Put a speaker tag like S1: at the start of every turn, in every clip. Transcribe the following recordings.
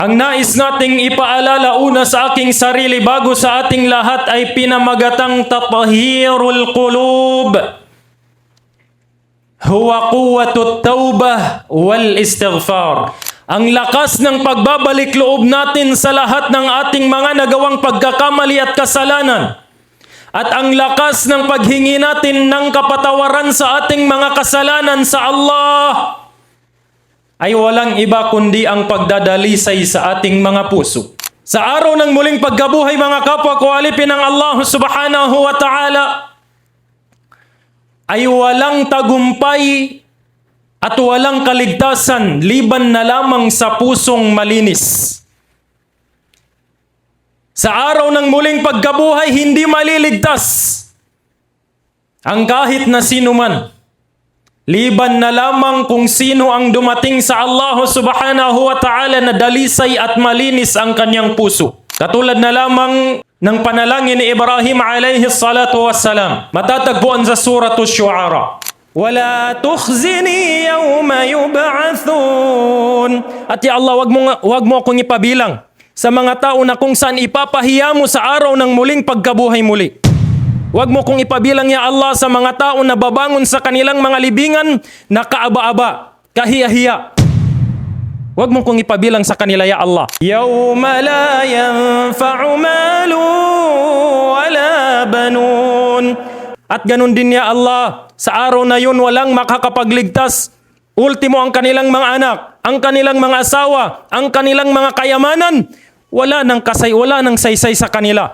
S1: Ang nais nating ipaalala una sa aking sarili bago sa ating lahat ay pinamagatang tatahirul qulub. Huwa quwwatut taubah wal istighfar. Ang lakas ng pagbabalik loob natin sa lahat ng ating mga nagawang pagkakamali at kasalanan. At ang lakas ng paghingi natin ng kapatawaran sa ating mga kasalanan sa Allah ay walang iba kundi ang pagdadalisay sa ating mga puso. Sa araw ng muling pagkabuhay mga kapwa ko alipin ng Allah subhanahu wa ta'ala ay walang tagumpay at walang kaligtasan liban na lamang sa pusong malinis. Sa araw ng muling pagkabuhay hindi maliligtas ang kahit na sino man. Liban na lamang kung sino ang dumating sa Allah subhanahu wa ta'ala na dalisay at malinis ang kanyang puso. Katulad na lamang ng panalangin ni Ibrahim alayhi salatu wassalam. Matatagpuan sa Suratul Syu'ara. Wala tukhzini yawma yub'athun. At ya Allah, wag mo akong ipabilang sa mga tao na kung saan ipapahiya mo sa araw ng muling pagkabuhay muli. Huwag mo kong ipabilang ya Allah sa mga tao na babangon sa kanilang mga libingan na kaaba-aba, kahiya-hiya. Huwag mo kong ipabilang sa kanila ya Allah. Yawma la yanfa'u malu wala banun. At ganun din ya Allah, sa araw na yun walang makakapagligtas. Ultimo ang kanilang mga anak, ang kanilang mga asawa, ang kanilang mga kayamanan. Wala nang saysay sa kanila.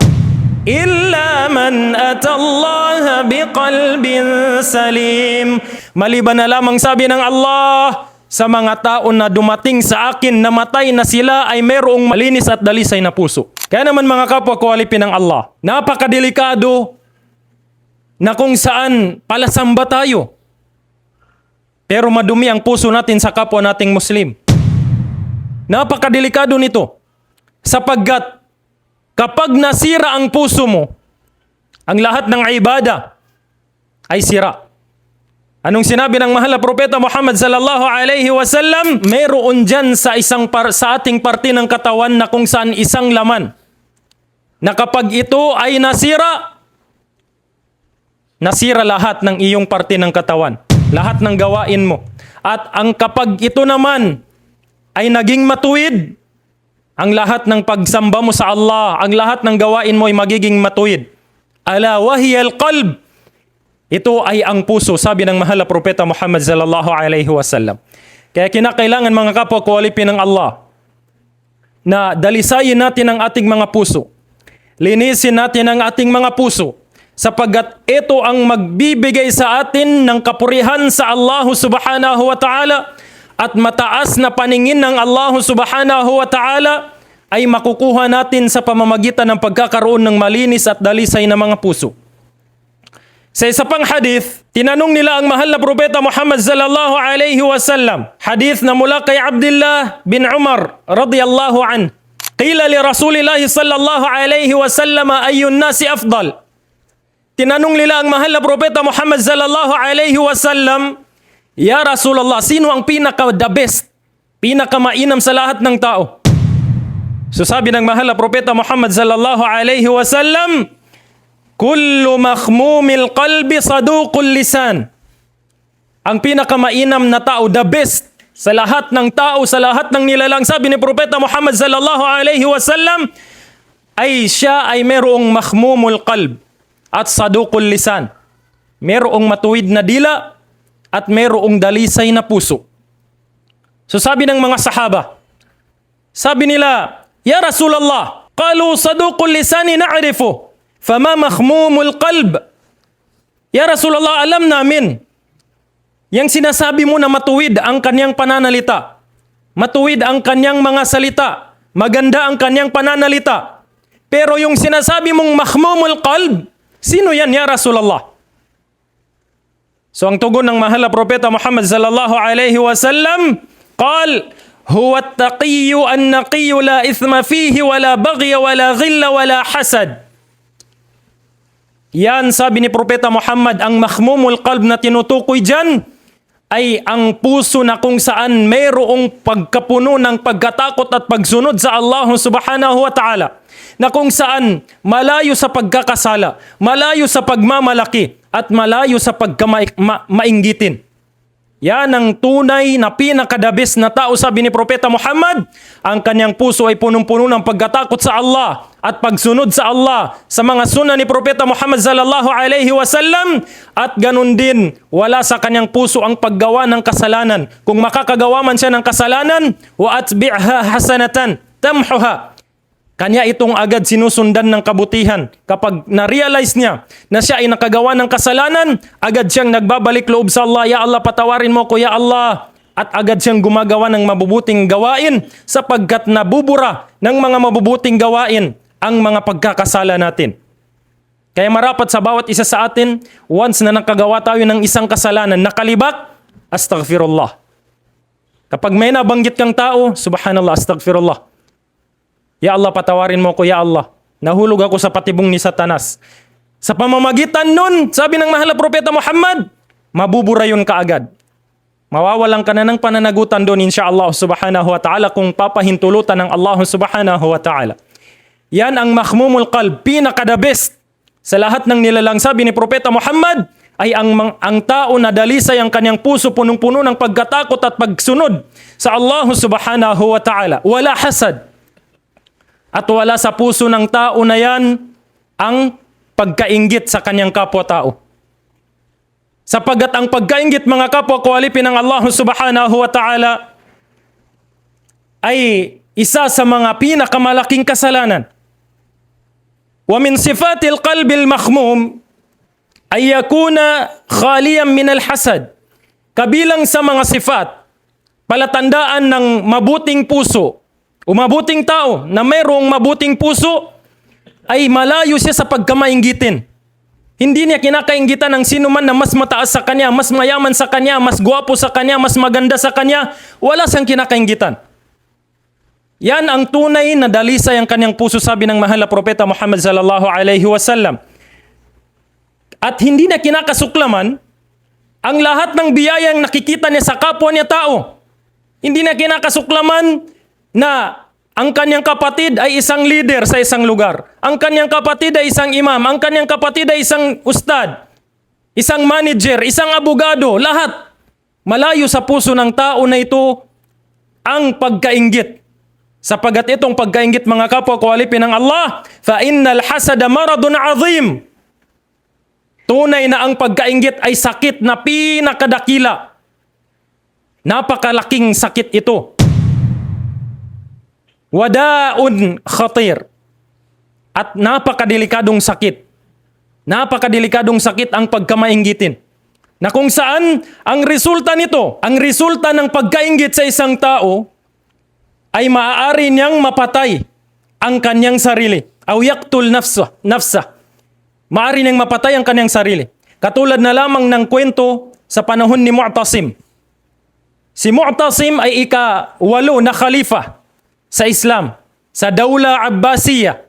S1: Illa man atallaha biqalbin salim. Maliban na lamang sabi ng Allah sa mga tao na dumating sa akin na matay na sila ay mayroong malinis at dalisay na puso. Kaya naman mga kapwa ko alipin ng Allah, napakadelikado na kung saan palasamba tayo pero madumi ang puso natin sa kapwa nating Muslim. Napakadelikado nito sapagkat kapag nasira ang puso mo, ang lahat ng ibada ay sira. Anong sinabi ng mahal na propeta Muhammad sallallahu alaihi wasallam? Mayroon dyan sa ating parte ng katawan na kung saan isang laman. Na kapag ito ay nasira lahat ng iyong parte ng katawan. Lahat ng gawain mo. At ang kapag ito naman ay naging matuwid, ang lahat ng pagsamba mo sa Allah, ang lahat ng gawain mo ay magiging matuwid. Ala wahiyal qalb. Ito ay ang puso, sabi ng mahal na propeta Muhammad sallallahu alaihi wasallam. Kaya kinakailangan mga kapwa ko alipin ng Allah na dalisayin natin ang ating mga puso. Linisin natin ang ating mga puso sapagkat ito ang magbibigay sa atin ng kapurihan sa Allah subhanahu wa ta'ala. At mataas na paningin ng Allah subhanahu wa ta'ala ay makukuha natin sa pamamagitan ng pagkakaroon ng malinis at dalisay na mga puso. Sa isa pang hadith, tinanong nila ang mahal na propeta Muhammad sallallahu alaihi wasallam. Hadith na mula kay Abdullah bin Umar radiyallahu an. Qila li Rasulillah sallallahu alaihi wasallam ayyun nasi afdal. Tinanong nila ang mahal na propeta Muhammad sallallahu alaihi wasallam, ya Rasulullah, sino ang pinaka-the best, pinaka-mainam sa lahat ng tao? So sabi ng mahal na propeta Muhammad sallallahu alaihi wasallam, kullu makhmumil qalbi saduqul lisan. Ang pinaka-mainam na tao, the best sa lahat ng tao, sa lahat ng nilalang, sabi ni propeta Muhammad sallallahu alaihi wasallam, ay siya ay merong makhmumul qalb at saduqul lisan. Merong matuwid na dila at mayroong dalisay na puso. So sabi ng mga sahaba, sabi nila, ya Rasulullah, qalu saduqul lisani na'rifu, fama makhmumul qalb. Ya Rasulullah, alam namin, yang sinasabi mo na matuwid ang kanyang pananalita, matuwid ang kanyang mga salita, maganda ang kanyang pananalita. Pero yung sinasabi mong makhmumul qalb, sino yan ya Rasulullah? So ang tugon ng mahal na propeta Muhammad sallallahu alaihi wasallam, qal huwa at-taqiyyu an-naqiyyu la ithma fihi wala baghya wala ghilla wala hasad. Yan sabi ni propeta Muhammad, ang makhmumul qalb na tinutukoy diyan ay ang puso na kung saan mayroong pagkapuno ng pagkatakot at pagsunod sa Allah subhanahu wa ta'ala, na kung saan malayo sa pagkakasala, malayo sa pagmamalaki, at malayo sa pagkamainggitin. Yan ang tunay na pinakadabis na tao, sabi ni Propeta Muhammad. Ang kanyang puso ay punong-puno ng pagkatakot sa Allah at pagsunod sa Allah sa mga sunnah ni Propeta Muhammad sallallahu alaihi wasallam, at ganun din wala sa kanyang puso ang paggawa ng kasalanan. Kung makakagawa man siya ng kasalanan, wa atbi'ha hasanatan tamhuha, kanya itong agad sinusundan ng kabutihan. Kapag na-realize niya na siya ay nakagawa ng kasalanan, agad siyang nagbabalik loob sa Allah. Ya Allah, patawarin mo ko, Ya Allah. At agad siyang gumagawa ng mabubuting gawain, sapagkat nabubura ng mga mabubuting gawain ang mga pagkakasala natin. Kaya marapat sa bawat isa sa atin, once na nakagawa tayo ng isang kasalanan, nakalibak, astaghfirullah. Kapag may nabanggit kang tao, subhanallah, astaghfirullah. Ya Allah, patawarin mo ko, Ya Allah. Nahulog ako sa patibong ni Satanas. Sa pamamagitan nun, sabi ng mahal na Propeta Muhammad, mabubura yun kaagad. Mawawalan ka na ng pananagutan doon, insyaAllah subhanahu wa ta'ala, kung papahintulutan ng Allah subhanahu wa ta'ala. Yan ang makhmumul qalb, pinaka-the best sa lahat ng nilalang. Sabi ni Propeta Muhammad, ay ang tao na dalisay ang kanyang puso punong-puno ng pagkatakot at pagsunod sa Allah subhanahu wa ta'ala. Wala hasad. At wala sa puso ng tao na yan ang pagkainggit sa kanyang kapwa-tao. Sapagat ang pagkainggit, mga kapwa ko alipin ng Allah subhanahu wa ta'ala, ay isa sa mga pinakamalaking kasalanan. Wa min sifatil qalbil makhmum ay yakuna khaliyan min al-hasad. Kabilang sa mga sifat, palatandaan ng mabuting puso, o mabuting tao na mayroong mabuting puso, ay malayo siya sa pagkamainggitin. Hindi niya kinakainggitan ng sino man na mas mataas sa kanya, mas mayaman sa kanya, mas gwapo sa kanya, mas maganda sa kanya. Wala siyang kinakainggitan. Yan ang tunay na dalisay ang kanyang puso, sabi ng mahal na Propeta Muhammad sallallahu alaihi wasallam. At hindi niya kinakasuklaman ang lahat ng biyayang nakikita niya sa kapwa niya tao. Hindi niya kinakasuklaman na ang kanyang kapatid ay isang leader sa isang lugar. Ang kanyang kapatid ay isang imam. Ang kanyang kapatid ay isang ustad, isang manager, isang abogado. Lahat. Malayo sa puso ng tao na ito ang pagkainggit. Sapagat itong pagkainggit, mga kapwa ko alipin ng Allah, fa innal hasada maradun azim. Tunay na ang pagkainggit ay sakit na pinakadakila. Napakalaking sakit ito. Wadaun khatir. At napakadelikadong sakit. Napakadelikadong sakit ang pagkamainggitin. Na kung saan ang resulta nito, ang resulta ng pagkainggit sa isang tao, ay maaari niyang mapatay ang kanyang sarili. Aw yaqtul nafsa. Maaari niyang mapatay ang kanyang sarili. Katulad na lamang ng kwento sa panahon ni Mu'tasim. Si Mu'tasim ay ika-8 na khalifa sa Islam, sa Dawla Abbasiyya.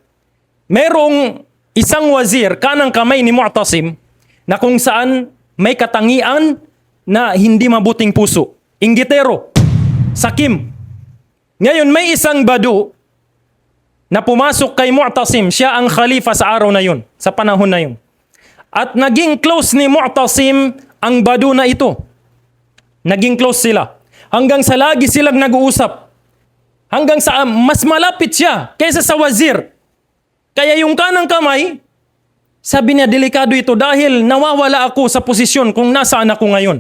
S1: Merong isang wazir, kanang kamay ni Mu'tasim, na kung saan may katangian na hindi mabuting puso. Inggitero, sakim. Ngayon may isang badu na pumasok kay Mu'tasim. Siya ang khalifa sa araw na yun, sa panahon na yun. At naging close ni Mu'tasim ang badu na ito. Naging close sila. Hanggang sa lagi silang nag-uusap. Hanggang sa mas malapit siya kaysa sa wazir. Kaya yung kanang kamay, sabi niya, delikado ito dahil nawawala ako sa posisyon kung nasaan ako ngayon.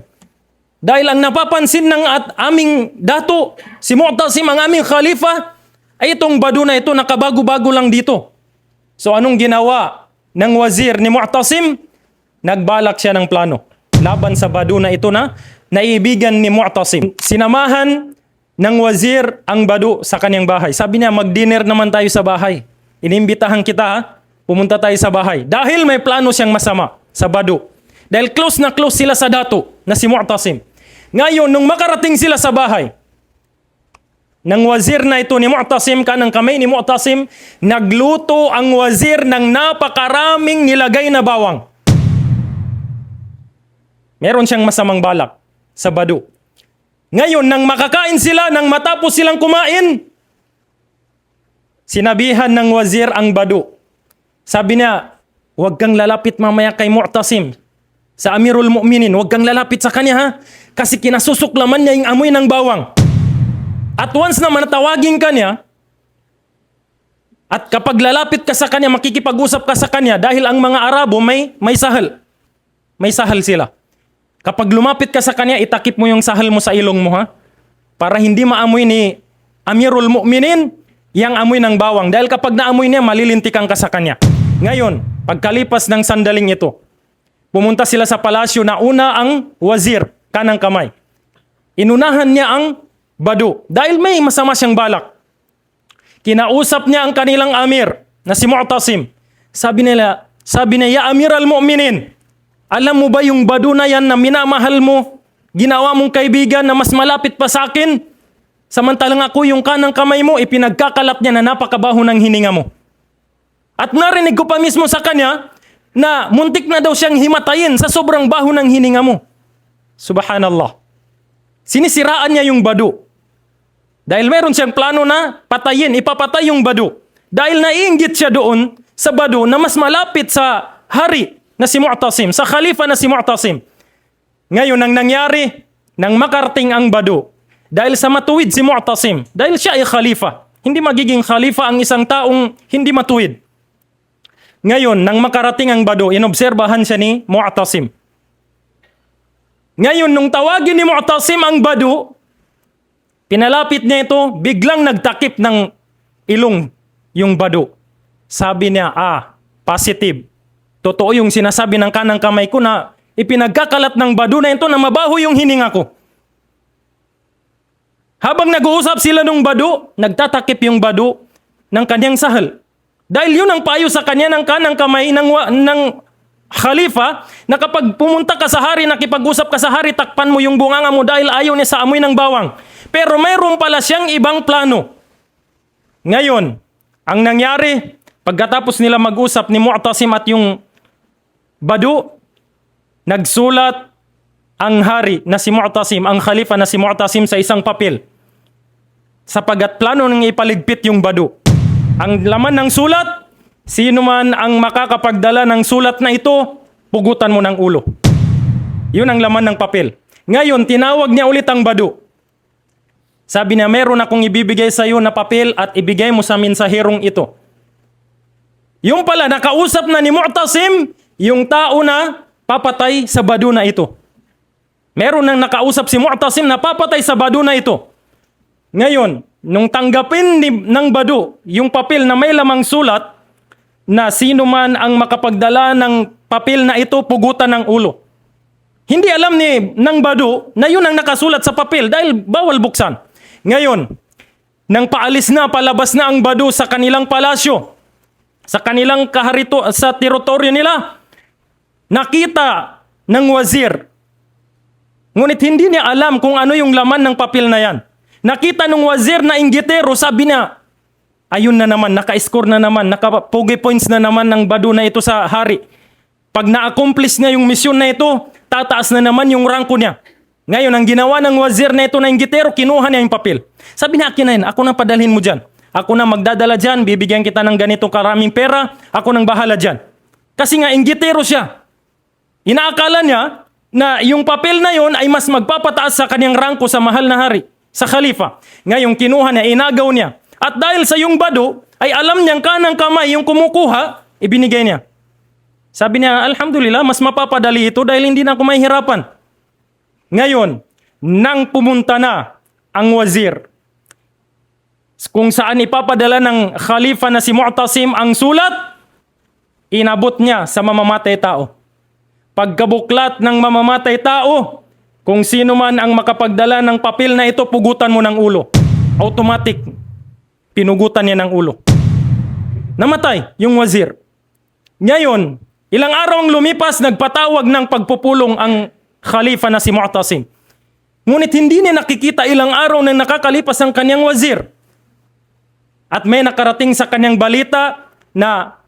S1: Dahil ang napapansin ng aming dato, si Mu'tasim, ang aming khalifa, ay itong badu na ito, nakabago-bago lang dito. So anong ginawa ng wazir ni Mu'tasim? Nagbalak siya ng plano laban sa badu na ito na naibigan ni Mu'tasim. Sinamahan ng wazir ang badu sa kanyang bahay. Sabi niya, mag-dinner naman tayo sa bahay. Inimbitahan kita, ha? Pumunta tayo sa bahay. Dahil may plano siyang masama sa badu. Dahil close na close sila sa dato na si Mu'tasim. Ngayon, nung makarating sila sa bahay ng wazir na ito ni Mu'tasim, kanang kamay ni Mu'tasim, nagluto ang wazir ng napakaraming nilagay na bawang. Meron siyang masamang balak. sa badu. Ngayon, nang makakain sila, nang matapos silang kumain, sinabihan ng wazir ang badu. Sabi niya, huwag kang lalapit mamaya kay Mu'tasim, sa Amirul Mu'minin. Huwag kang lalapit sa kanya, ha? Kasi kinasusuklaman niya yung amoy ng bawang. At once na manatawagin ka niya, at kapag lalapit ka sa kanya, makikipag-usap ka sa kanya, dahil ang mga Arabo may sahal. May sahal sila. Kapag lumapit ka sa kanya, itakip mo yung sahal mo sa ilong mo, ha? Para hindi maamoy ni Amirul Mu'minin yang amoy ng bawang. Dahil kapag naamoy niya, malilintikan ka sa kanya. Ngayon, pagkalipas ng sandaling ito, pumunta sila sa palasyo na una ang wazir, kanang kamay. Inunahan niya ang badu. Dahil may masama siyang balak. Kinausap niya ang kanilang amir na si Mu'tasim. Sabi niya, ya Amir al-Mu'minin, alam mo ba yung badu na yan na minamahal mo, ginawa mong kaibigan na mas malapit pa sa akin? Samantalang ako yung kanang kamay mo, ipinagkakalat niya na napakabaho ng hininga mo. At narinig ko pa mismo sa kanya na muntik na daw siyang himatayin sa sobrang baho ng hininga mo. Subhanallah. Sinisiraan niya yung badu. Dahil meron siyang plano na patayin, ipapatay yung badu. Dahil naiinggit siya doon sa badu na mas malapit sa hari na si Mu'tasim, sa khalifa na si Mu'tasim. Ngayon, ang nangyari, nang makarating ang badu, dahil sa matuwid si Mu'tasim, dahil siya ay khalifa, hindi magiging khalifa ang isang taong hindi matuwid. Ngayon, nang makarating ang badu, inobserbahan siya ni Mu'tasim. Ngayon, nung tawagin ni Mu'tasim ang badu, pinalapit niya ito, biglang nagtakip ng ilong yung badu. Sabi niya, positive. Totoo yung sinasabi ng kanang kamay ko na ipinagkakalat ng badu na ito na mabaho yung hininga ko. Habang nag-uusap sila ng badu, nagtatakip yung badu ng kanyang sahal. Dahil yun ang payo sa kanya ng kanang kamay ng khalifa na kapag pumunta ka sa hari, nakipag-usap ka sa hari, takpan mo yung bunganga mo dahil ayaw niya sa amoy ng bawang. Pero mayroon pala siyang ibang plano. Ngayon, ang nangyari, pagkatapos nila mag-usap ni Mu'tasim at yung badu, nagsulat ang hari na si Mu'tasim, ang khalifa na si Mu'tasim sa isang papel. Sapagat plano nang ipaligpit yung badu. Ang laman ng sulat, sino man ang makakapagdala ng sulat na ito, pugutan mo ng ulo. Yun ang laman ng papel. Ngayon, tinawag niya ulit ang badu. Sabi niya, meron akong ibibigay sa iyo na papel at ibigay mo sa mensaherong ito. Yung pala, nakausap na ni Mu'tasim yung tao na papatay sa badu na ito. Meron nang nakausap si Mu'tasim na papatay sa badu na ito. Ngayon, nung tanggapin ng badu yung papel na may lamang sulat na sino man ang makapagdala ng papel na ito, pugutan ng ulo. Hindi alam ng badu na yun ang nakasulat sa papel dahil bawal buksan. Ngayon, nang paalis na, palabas na ang badu sa kanilang palasyo, sa kanilang sa teritoryo nila, nakita ng wazir. Ngunit hindi niya alam kung ano yung laman ng papel na yan. Nakita ng wazir na inggitero, sabi niya, ayun na naman, naka-score na naman, naka-pogi points na naman ng badu na ito sa hari. Pag na-accomplish niya yung misyon na ito, tataas na naman yung ranko niya. Ngayon, ang ginawa ng wazir na ito na inggitero, kinuha niya yung papel. Sabi niya, akin na yun, ako na padalhin mo dyan. Ako na magdadala dyan, bibigyan kita ng ganitong karaming pera, ako nang bahala dyan. Kasi nga, inggitero siya. Inaakala niya na yung papel na yon ay mas magpapataas sa kanyang rangko sa mahal na hari, sa khalifa. Ngayon, kinuha niya, inagaw niya. At dahil sa yung badu, ay alam niyang kanang kamay yung kumukuha, ibinigay niya. Sabi niya, alhamdulillah, mas mapapadali ito dahil hindi na ako mahihirapan. Ngayon, nang pumunta na ang wazir, kung saan ipapadala ng khalifa na si Mu'tasim ang sulat, inabot niya sa mamamatay tao. Pagkabuklat ng mamamatay tao, kung sino man ang makapagdala ng papel na ito, pugutan mo ng ulo. Automatic, pinugutan niya ng ulo. Namatay yung wazir. Ngayon, ilang araw ang lumipas, nagpatawag ng pagpupulong ang khalifa na si Mu'tasim. Ngunit hindi niya nakikita ilang araw na nakakalipas ang kanyang wazir. At may nakarating sa kanyang balita na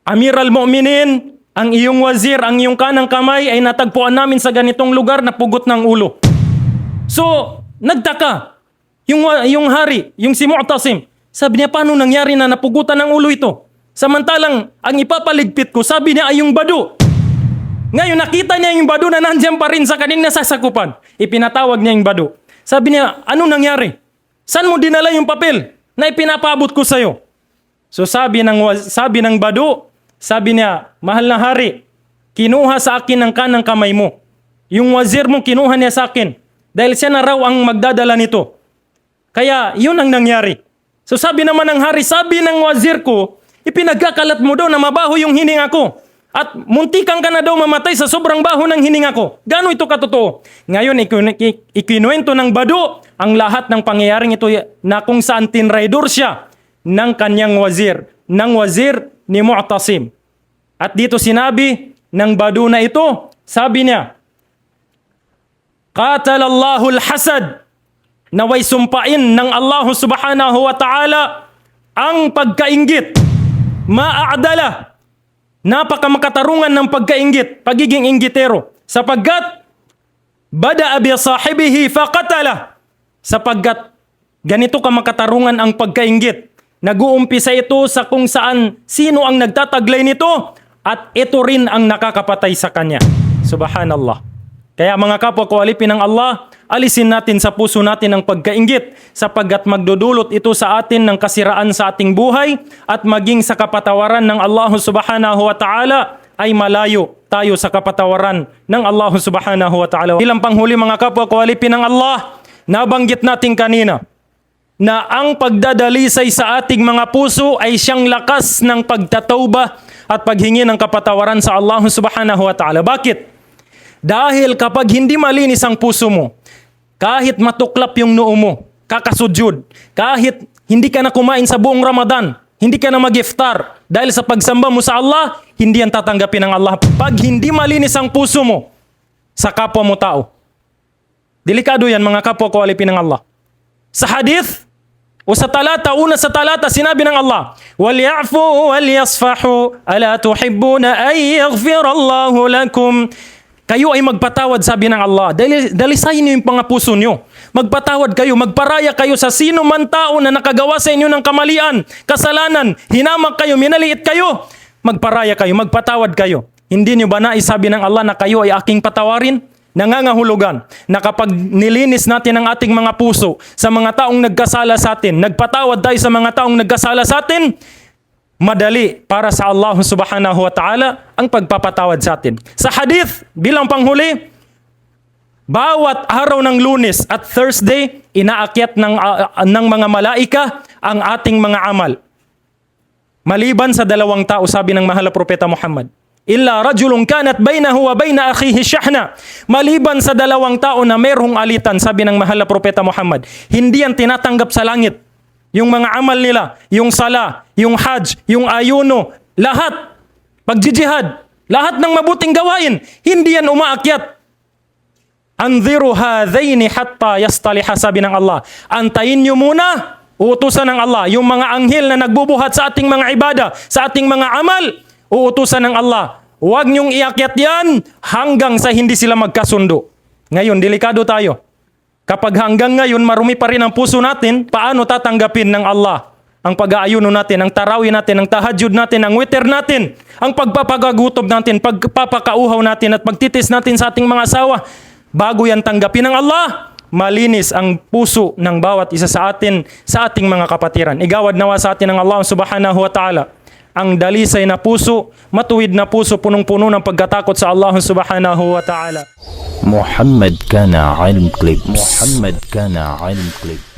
S1: Amir al-Mu'minin, ang iyong wazir, ang iyong kanang kamay ay natagpuan namin sa ganitong lugar na pugot ng ulo. So, nagtaka yung hari, yung si Mu'tasim. Sabi niya, paano nangyari na napugutan ng ulo ito? Samantalang, ang ipapaligpit ko, sabi niya ay yung badu. Ngayon, nakita niya yung badu na nandiyan pa rin sa kanyang nasasakupan. Ipinatawag niya yung badu. Sabi niya, ano nangyari? Saan mo dinala yung papel na ipinapaabot ko sa'yo? So sabi ng badu, sabi niya, mahal na hari, kinuha sa akin ang kanang kamay mo. Yung wazir mo, kinuha niya sa akin. Dahil siya na raw ang magdadala nito. Kaya, yun ang nangyari. So sabi naman ng hari, sabi ng wazir ko, ipinagkakalat mo daw na mabaho yung hininga ko. At muntikan ka na daw mamatay sa sobrang baho ng hininga ko. Gano'n ito katotoo? Ngayon, ikinuwento ng badu ang lahat ng pangyayaring ito na kung saan tinraidor siya ng kanyang wazir, ng wazir ni Mu'tasim. At dito sinabi ng badu na ito, sabi niya, Qatalallahu al-hasad, naway sumpain ng Allah subhanahu wa ta'ala ang pagkainggit. Ma'adala, napakamakatarungan ng pagkainggit, pagiging inggitero. Sapagkat, bada'a bi sahibihi faqatala. Sapagkat, ganito kamakatarungan ang pagkainggit. Nag-uumpisa ito sa kung saan sino ang nagtataglay nito at ito rin ang nakakapatay sa kanya. Subhanallah. Kaya mga kapwa ko alipin ng Allah, alisin natin sa puso natin ang pagkainggit sapagkat magdudulot ito sa atin ng kasiraan sa ating buhay at maging sa kapatawaran ng Allah subhanahu wa ta'ala ay malayo tayo sa kapatawaran ng Allah subhanahu wa ta'ala. Bilang panghuli mga kapwa ko alipin ng Allah, nabanggit natin kanina na ang pagdadalisay sa ating mga puso ay siyang lakas ng pagtatawbah at paghingi ng kapatawaran sa Allah subhanahu wa ta'ala. Bakit? Dahil kapag hindi malinis ang puso mo, kahit matuklap yung noo mo, kakasudyod, kahit hindi ka na kumain sa buong Ramadan, hindi ka na mag-iftar, dahil sa pagsamba mo sa Allah, hindi yan tatanggapin ng Allah. Pag hindi malinis ang puso mo sa kapwa mo tao. Delikado yan mga kapwa ko alipin ng Allah. Sa hadith, o sa talata, una sa talata, sinabi ng Allah, وَلْيَعْفُوا وَلْيَصْفَحُوا أَلَا تُحِبُّونَ أَن يَغْفِرَ اللَّهُ لَكُمْ. Kayo ay magpatawad, sabi ng Allah. Dalisayin niyo yung mga puso niyo. Magpatawad kayo, magparaya kayo sa sino man tao na nakagawa sa inyo ng kamalian, kasalanan, hinamak kayo, minaliit kayo. Magparaya kayo, magpatawad kayo. Hindi niyo ba naisabi ng Allah na kayo ay aking patawarin? Nangangahulugan na kapag nilinis natin ang ating mga puso sa mga taong nagkasala sa atin, nagpatawad tayo sa mga taong nagkasala sa atin, madali para sa Allah subhanahu wa ta'ala ang pagpapatawad sa atin. Sa hadith, bilang panghuli, bawat araw ng Lunes at Thursday, inaakyat ng mga malaika ang ating mga amal. Maliban sa dalawang tao, sabi ng mahal na propeta Muhammad. Illa rajulun kanat bainahu wa baina akhihi shahna. Maliban sa dalawang tao na merong alitan, sabi ng mahal na propeta Muhammad. Hindi yan tinatanggap sa langit. Yung mga amal nila, yung sala, yung hajj, yung ayuno, lahat, pagjijihad, lahat ng mabuting gawain, hindi yan umaakyat. Anziru hadhaini hatta yastaliha, sabi ng Allah. Antayin nyo muna, uutusan ng Allah, yung mga anghel na nagbubuhat sa ating mga ibada, sa ating mga amal, uutusan ng Allah. Huwag nyong iakyat yan hanggang sa hindi sila magkasundo. Ngayon, delikado tayo. Kapag hanggang ngayon marumi pa rin ang puso natin, paano tatanggapin ng Allah ang pag-aayuno natin, ang tarawih natin, ang tahajjud natin, ang witr natin, ang pagpapagagutob natin, pagpapakauhaw natin at pagtitis natin sa ating mga asawa? Bago yan tanggapin ng Allah, malinis ang puso ng bawat isa sa atin, sa ating mga kapatiran. Igawad nawa sa atin ng Allah subhanahu wa ta'ala ang dalisay na puso, matuwid na puso, punong-puno ng pagkatakot sa Allah subhanahu wa ta'ala.
S2: محمد كان علم كليبس. محمد كان علم كليبس.